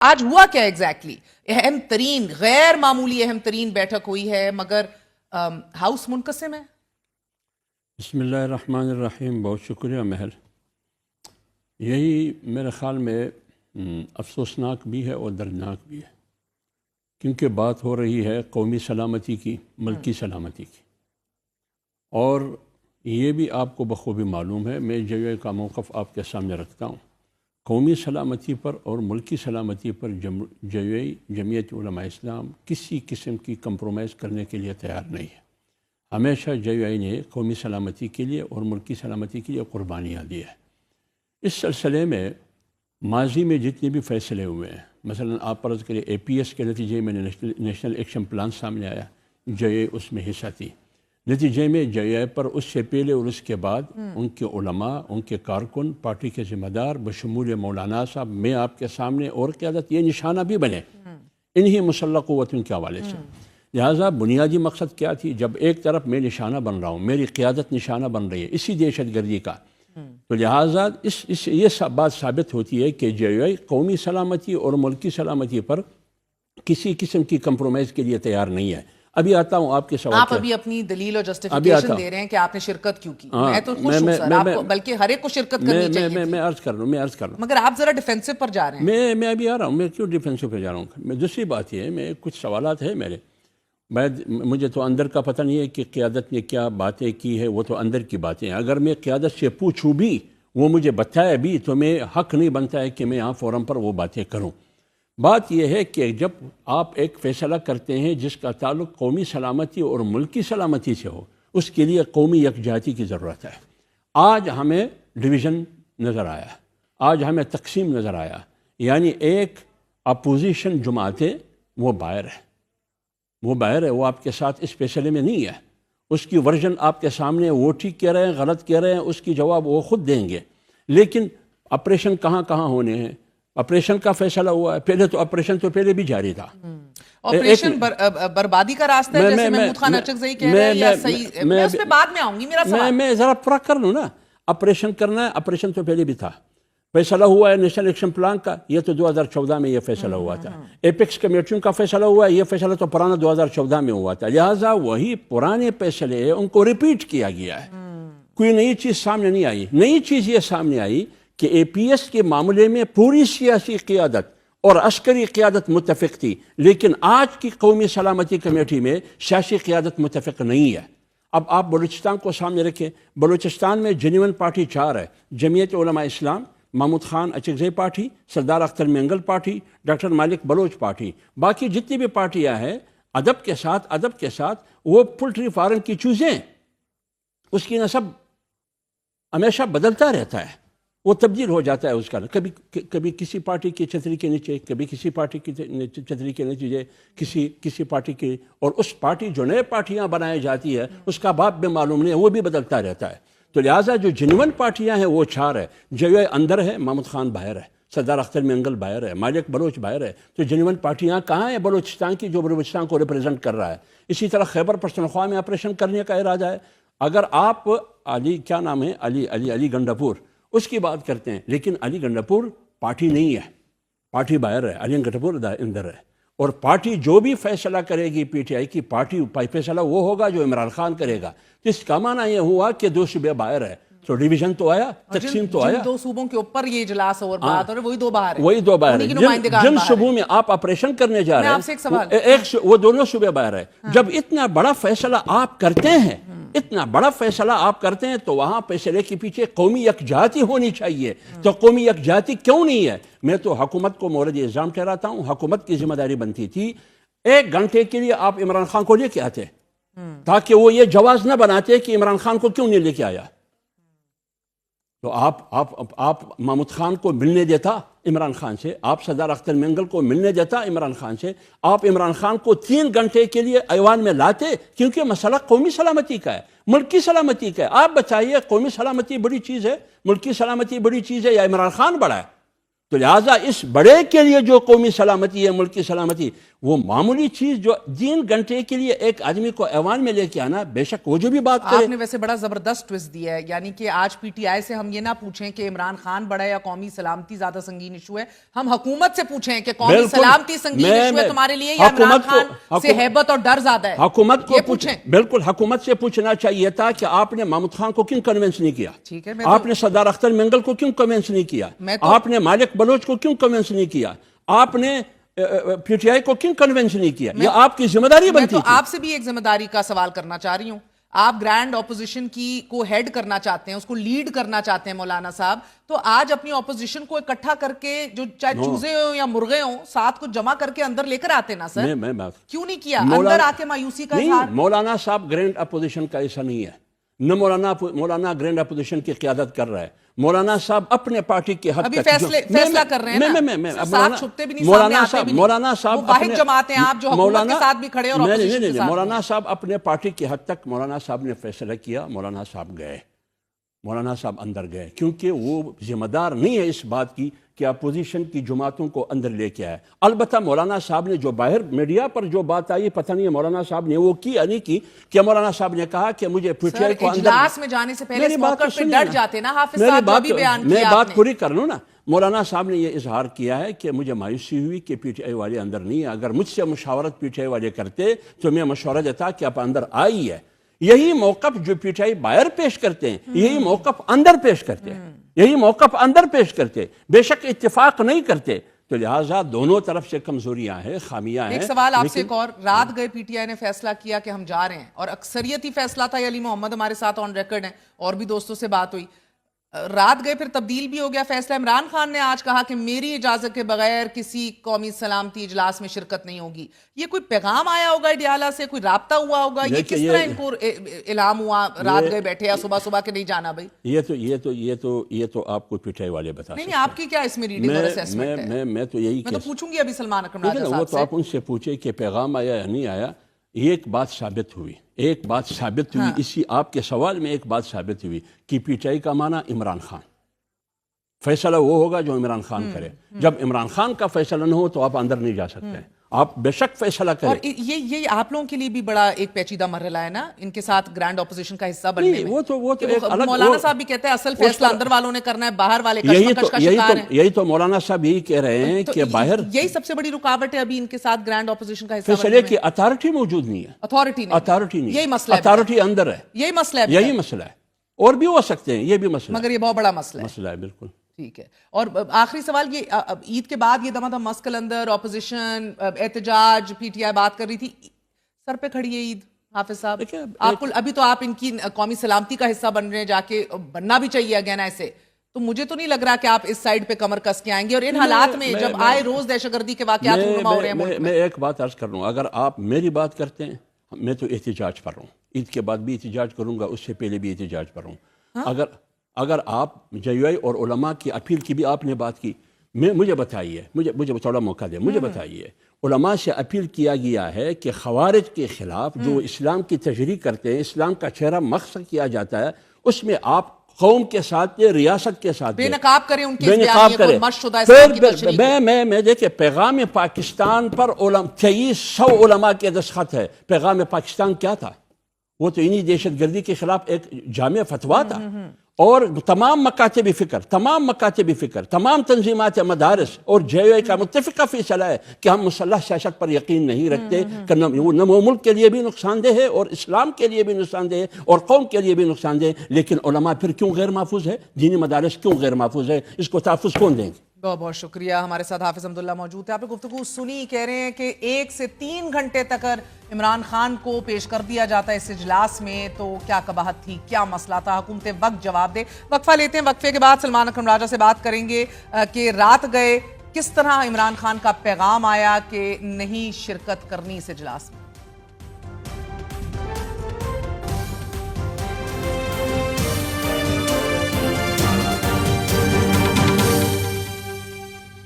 آج ہوا کیا ایگزیکٹلی؟ اہم ترین غیر معمولی اہم ترین بیٹھک ہوئی ہے مگر ہاؤس منقسم ہے. بسم اللہ الرحمن الرحیم. بہت شکریہ مہر. یہی میرے خیال میں افسوسناک بھی ہے اور دردناک بھی ہے، کیونکہ بات ہو رہی ہے قومی سلامتی کی، ملکی سلامتی کی. اور یہ بھی آپ کو بخوبی معلوم ہے، میں جے کا موقف آپ کے سامنے رکھتا ہوں. قومی سلامتی پر اور ملکی سلامتی پر جمعیت علماء اسلام کسی قسم کی کمپرومائز کرنے کے لیے تیار نہیں ہے. ہمیشہ جے نے قومی سلامتی کے لیے اور ملکی سلامتی کے لیے قربانیاں دی ہے. اس سلسلے میں ماضی میں جتنے بھی فیصلے ہوئے ہیں، مثلا آپ فرض کریں اے پی ایس کے نتیجے میں نیشنل ایکشن پلان سامنے آیا، جے اس میں حصہ تھی. نتیجے میں جے پر اس سے پہلے اور اس کے بعد ان کے علماء، ان کے کارکن، پارٹی کے ذمہ دار بشمول مولانا صاحب، میں آپ کے سامنے اور قیادت یہ نشانہ بھی بنے انہی مسلح قوتوں کے حوالے سے. لہٰذا بنیادی مقصد کیا تھی؟ جب ایک طرف میں نشانہ بن رہا ہوں، میری قیادت نشانہ بن رہی ہے اسی دہشت گردی کا، تو لہٰذا یہ بات ثابت ہوتی ہے کہ جے قومی سلامتی اور ملکی سلامتی پر کسی قسم کی کمپرومائز کے لیے تیار نہیں ہے. ابھی آتا ہوں آپ کے سوال. آپ ابھی اپنی دلیل اور جسٹیفیکیشن دے رہے ہیں کہ آپ نے شرکت کیوں کی. میں تو خوش ہوں سر، آپ کو بلکہ ہر ایک کو شرکت کرنی چاہیے. میں عرض کر رہا ہوں مگر آپ ذرا ڈیفینسو پر جا رہے ہیں. میں ابھی آ رہا ہوں. میں کیوں ڈیفینسو پہ جا رہا ہوں؟ میں دوسری بات یہ ہے، میں کچھ سوالات ہیں میرے. مجھے تو اندر کا پتہ نہیں ہے کہ قیادت نے کیا باتیں کی ہے، وہ تو اندر کی باتیں ہیں. اگر میں قیادت سے پوچھوں بھی، وہ مجھے بتائے بھی، تو میں حق نہیں بنتا ہے کہ میں یہاں فورم پر وہ باتیں کروں. بات یہ ہے کہ جب آپ ایک فیصلہ کرتے ہیں جس کا تعلق قومی سلامتی اور ملکی سلامتی سے ہو، اس کے لیے قومی یکجہتی کی ضرورت ہے. آج ہمیں ڈویژن نظر آیا، آج ہمیں تقسیم نظر آیا. یعنی ایک اپوزیشن جماعتیں وہ باہر ہے، وہ آپ کے ساتھ اس فیصلے میں نہیں ہے. اس کی ورژن آپ کے سامنے، وہ ٹھیک کہہ رہے ہیں، غلط کہہ رہے ہیں، اس کی جواب وہ خود دیں گے. لیکن آپریشن کہاں ہونے ہیں؟ آپریشن کا فیصلہ ہوا ہے. پہلے تو آپریشن تو پہلے بھی جاری تھا. آپریشن بربادی کا راستہ ہے، جیسے محمود خان اچکزئی کہہ رہے ہیں، یا صحیح؟ میں اس پہ بعد میں آؤں گی. میرا سوال میں ذرا پورا کر لوں نا. آپریشن کرنا ہے، آپریشن تو پہلے بھی تھا. فیصلہ ہوا ہے نیشنل ایکشن پلان کا، یہ تو 2014 میں یہ فیصلہ ہوا تھا. ایپیکس کمیٹیوں کا فیصلہ ہوا ہے، یہ فیصلہ تو پرانا 2014 میں ہوا تھا. لہٰذا وہی پرانے فیصلے ان کو ریپیٹ کیا گیا ہے. کوئی نئی چیز سامنے نہیں آئی. نئی چیز یہ سامنے آئی کہ اے پی ایس کے معاملے میں پوری سیاسی قیادت اور عسکری قیادت متفق تھی، لیکن آج کی قومی سلامتی کمیٹی میں سیاسی قیادت متفق نہیں ہے. اب آپ بلوچستان کو سامنے رکھیں. بلوچستان میں جینیون پارٹی 4 ہے: جمعیت علماء اسلام، محمود خان اچکزئی پارٹی، سردار اختر مینگل پارٹی، ڈاکٹر مالک بلوچ پارٹی. باقی جتنی بھی پارٹیاں ہیں، ادب کے ساتھ وہ پولٹری فارم کی چوزیں، اس کی نسب ہمیشہ بدلتا رہتا ہے، وہ تبدیل ہو جاتا ہے اس کا. کبھی کسی پارٹی کی چھتری کے نیچے، کبھی کسی پارٹی کی چھتری کے نیچے، کسی پارٹی کی، اور اس پارٹی جو نئے پارٹیاں بنائی جاتی ہے اس کا باپ بھی معلوم نہیں ہے، وہ بھی بدلتا رہتا ہے. تو لہٰذا جو جنون پارٹیاں ہیں وہ 4 ہے. جے اندر ہے، محمود خان باہر ہے، سردار اختر مینگل باہر ہے، مالک بلوچ باہر ہے. تو جنون پارٹیاں کہاں ہیں بلوچستان کی جو بلوچستان کو ریپرزینٹ کر رہا ہے؟ اسی طرح خیبر پختونخوا میں آپریشن کرنے کا ارادہ ہے. اگر آپ علی گنڈاپور اس کی بات کرتے ہیں، لیکن علی گنڈاپور پارٹی نہیں ہے، پارٹی باہر ہے، علی گنڈاپور اندر ہے. اور پارٹی جو بھی فیصلہ کرے گی، پی ٹی آئی کی پارٹی فیصلہ وہ ہوگا جو عمران خان کرے گا. اس کا معنی یہ ہوا کہ 2 صوبے باہر ہے، تو ڈویژن تو آیا، تقسیم تو آیا. 2 صوبوں کے اوپر یہ اجلاس اور بات، اور وہی 2 باہر ہیں. وہی 2 باہر ہیں. جن صوبوں میں آپ آپریشن کرنے جا رہے ہیں، وہ دونوں صوبے باہر ہے. جب اتنا بڑا فیصلہ آپ کرتے ہیں تو وہاں فیصلے کے پیچھے قومی یکجہتی ہونی چاہیے. تو قومی یکجہتی کیوں نہیں ہے؟ میں تو حکومت کو مورد الزام ٹھہراتا ہوں. حکومت کی ذمہ داری بنتی تھی 1 گھنٹے کے لیے آپ عمران خان کو لے کے آتے، تاکہ وہ یہ جواز نہ بناتے کہ عمران خان کو کیوں نہیں لے کے آیا. تو آپ محمود خان کو ملنے دیتا عمران خان سے، آپ سردار اختر مینگل کو ملنے دیتا عمران خان سے، آپ عمران خان کو 3 گھنٹے کے لیے ایوان میں لاتے، کیونکہ مسئلہ قومی سلامتی کا ہے، ملکی سلامتی کا ہے. آپ بتائیے، قومی سلامتی بڑی چیز ہے، ملکی سلامتی بڑی چیز ہے، یا عمران خان بڑا ہے؟ تو لہٰذا اس بڑے کے لیے جو قومی سلامتی ہے، ملک کی سلامتی، وہ معمولی چیز جو 3 گھنٹے کے لیے ایک آدمی کو ایوان میں لے کے آنا، بے شک وہ جو بھی بات کرے. آپ نے ویسے بڑا زبردست ٹویسٹ دیا ہے، یعنی کہ آج پی ٹی آئی سے ہم یہ نہ پوچھیں کہ عمران خان بڑا ہے یا قومی سلامتی زیادہ سنگین ایشو ہے، ہم حکومت سے پوچھیں کہ قومی سلامتی سنگین ایشو ہے تمہارے لیے یا عمران خان سے ہیبت اور ڈر زیادہ ہے. حکومت کو پوچھیں. بالکل حکومت سے پوچھنا چاہیے تھا کہ آپ نے محمود خان کو کیوں کنونس نہیں کیا؟ ٹھیک ہے، آپ نے سردار اختر منگل کو کیوں کنونس نہیں کیا؟ آپ نے مالک بلوچ کو کیوں کنونس نہیں کیا؟ آپ نے پی ٹی آئی کو کیوں کنونس نہیں کیا؟ یہ آپ کی ذمہ داری بنتی تھی. میں تو آپ سے بھی ایک ذمہ داری کا سوال کرنا چاہ رہی ہوں. آپ گرینڈ اپوزیشن کو ہیڈ کرنا چاہتے ہیں، اس کو لیڈ کرنا چاہتے ہیں مولانا صاحب، تو آج اپنی اپوزیشن کو اکٹھا کر کے، جو چاہے چوزے ہوں یا مرغے ہوں، ساتھ کو جمع کر کے اندر لے کر آتے نا سر. کیوں نہیں کیا اندر آ کے مایوسی کا اظہار؟ مولانا صاحب گرینڈ اپوزیشن کا ایسا نہیں ہے. نہ مولانا گرینڈ اپوزیشن کی قیادت کر رہا ہے. مولانا صاحب اپنے پارٹی کے حد تک فیصلہ کر رہے ہیں، ساتھ چھپتے بھی نہیں، سامنے آتے بھی نہیں. مولانا صاحب واحد جماعت ہیں آپ جو حکومت کے ساتھ بھی کھڑے اور اپوزیشن کے ساتھ. مولانا صاحب اپنے پارٹی کی حد تک مولانا صاحب نے فیصلہ کیا. مولانا صاحب گئے، مولانا صاحب اندر گئے، کیونکہ وہ ذمہ دار نہیں ہے اس بات کی کہ اپوزیشن کی جماعتوں کو اندر لے کے آئے. البتہ مولانا صاحب نے جو باہر میڈیا پر جو بات آئی، پتہ نہیں ہے مولانا صاحب نے وہ کی یا نہیں کی، کہ مولانا صاحب نے کہا کہ مجھے پی ٹی آئی کو اندر اجلاس میں جانے سے پہلے اس موقع پہ ڈر جاتے نا حافظ صاحب، جو بھی بیان کیا میں بات پوری کر لوں نا. مولانا صاحب نے یہ اظہار کیا ہے کہ مجھے مایوسی ہوئی کہ پی ٹی آئی والے اندر نہیں ہیں. اگر مجھ سے مشاورت پی ٹی آئی والے کرتے تو میں مشورہ دیتا کہ آپ اندر آئی ہے. یہی موقف جو پی ٹی آئی باہر پیش کرتے ہیں، یہی موقف اندر پیش کرتے ہیں، یہی موقف اندر پیش کرتے، بے شک اتفاق نہیں کرتے. تو لہٰذا دونوں طرف سے کمزوریاں ہیں، خامیاں ہیں. ایک سوال آپ سے ایک اور، رات گئے پی ٹی آئی نے فیصلہ کیا کہ ہم جا رہے ہیں، اور اکثریتی فیصلہ تھا. علی محمد ہمارے ساتھ آن ریکارڈ ہیں، اور بھی دوستوں سے بات ہوئی. رات گئے پھر تبدیل بھی ہو گیا فیصلہ. عمران خان نے آج کہا کہ میری اجازت کے بغیر کسی قومی سلامتی اجلاس میں شرکت نہیں ہوگی. یہ کوئی پیغام آیا ہوگا ایڈیالہ سے، کوئی رابطہ ہوا ہوگا؟ یہ کس طرح ان کو اعلام ہوا رات گئے بیٹھے یا صبح کے نہیں جانا بھائی؟ یہ تو آپ کو پی ٹی آئی والے بتا سکتے ہیں. نہیں آپ کی کیا اس میں ریڈنگ اور اسیسمنٹ ہے؟ میں تو یہی میں تو پوچھوں گی ابھی سلمان اکرم راجہ صاحب سے. وہ تو آپ ان سے پوچھے کہ پیغام آیا یا نہیں آیا. ایک بات ثابت ہوئی اسی آپ کے سوال میں ایک بات ثابت ہوئی کہ پی ٹی آئی کا معنی عمران خان. فیصلہ وہ ہوگا جو عمران خان کرے. جب عمران خان کا فیصلہ نہ ہو تو آپ اندر نہیں جا سکتے. آپ بے شک فیصلہ کریں. اور یہ آپ لوگوں کے لیے بھی بڑا ایک پیچیدہ مرحلہ ہے نا، ان کے ساتھ گرینڈ اپوزیشن کا حصہ بننے میں. وہ تو مولانا صاحب بھی کہتے ہیں اصل فیصلہ اندر والوں نے کرنا ہے، باہر والے کشمکش کا شکار ہیں. یہی تو مولانا صاحب یہی کہہ رہے ہیں کہ باہر یہی سب سے بڑی رکاوٹ ہے ابھی ان کے ساتھ گرینڈ اپوزیشن کا حصہ فیصلے کی اتھارٹی موجود نہیں ہے. اتھارٹی نہیں، یہی مسئلہ ہے. اتھارٹی اندر ہے، یہی مسئلہ ہے. یہی مسئلہ ہے. اور بھی ہو سکتے ہیں، یہ بھی مسئلہ، مگر یہ بہت بڑا مسئلہ ہے. بالکل ٹھیک ہے. اور آخری سوال، یہ عید کے بعد یہ دم مسکل اندر اپوزیشن احتجاج، پی ٹی آئی بات کر رہی تھی، سر پہ کھڑی ہے عید حافظ صاحب. آپ کو ابھی تو آپ ان کی قومی سلامتی کا حصہ بن رہے ہیں، جا کے بننا بھی چاہیے اگین ایسے. تو مجھے تو نہیں لگ رہا کہ آپ اس سائڈ پہ کمر کس کے آئیں گے، اور ان حالات میں جب آئے روز دہشت گردی کے واقعات رونما ہو رہے ہیں ملک میں. میں ایک بات عرض کر رہا ہوں، اگر آپ میری بات کرتے ہیں، میں تو احتجاج پر رہا ہوں. عید کے بعد بھی احتجاج کروں گا، اس سے پہلے بھی احتجاج پر رہا ہوں. اگر آپ جے یو آئی اور علماء کی اپیل کی بھی آپ نے بات کی، مجھے بتائیے، مجھے تھوڑا موقع دیں، مجھے بتائیے علماء سے اپیل کیا گیا ہے کہ خوارج کے خلاف جو اسلام کی تشریح کرتے ہیں، اسلام کا چہرہ مخص کیا جاتا ہے، اس میں آپ قوم کے ساتھ ریاست کے ساتھ بے نقاب کریں، ان کے بیانیے کو مشت شدہ اسلام کی تشریح. میں دیکھیں پیغام پاکستان پر 2300 علماء کے دستخط ہے. پیغام پاکستان کیا تھا؟ وہ تو انہی دہشت گردی کے خلاف ایک جامع فتویٰ تھا. اور تمام مکاتب فکر، تمام تنظیمات مدارس اور جے یو آئی کا متفقہ فیصلہ ہے کہ ہم مسلح سیاست پر یقین نہیں رکھتے، کہ نہ وہ ملک کے لیے بھی نقصان دہ ہے، اور اسلام کے لیے بھی نقصان دہ ہے، اور قوم کے لیے بھی نقصان دہ ہے. لیکن علماء پھر کیوں غیر محفوظ ہے؟ دینی مدارس کیوں غیر محفوظ ہے؟ اس کو تحفظ کون دیں گے؟ بہت بہت شکریہ. ہمارے ساتھ حافظ حمداللہ موجود تھے. آپ نے گفتگو سنی، کہہ رہے ہیں کہ 1 سے 3 گھنٹے تک عمران خان کو پیش کر دیا جاتا ہے اس اجلاس میں تو کیا قباحت تھی، کیا مسئلہ تھا، حکومتیں وقت جواب دے. وقفہ لیتے ہیں، وقفے کے بعد سلمان اکرم راجہ سے بات کریں گے کہ رات گئے کس طرح عمران خان کا پیغام آیا کہ نہیں شرکت کرنی اس اجلاس میں.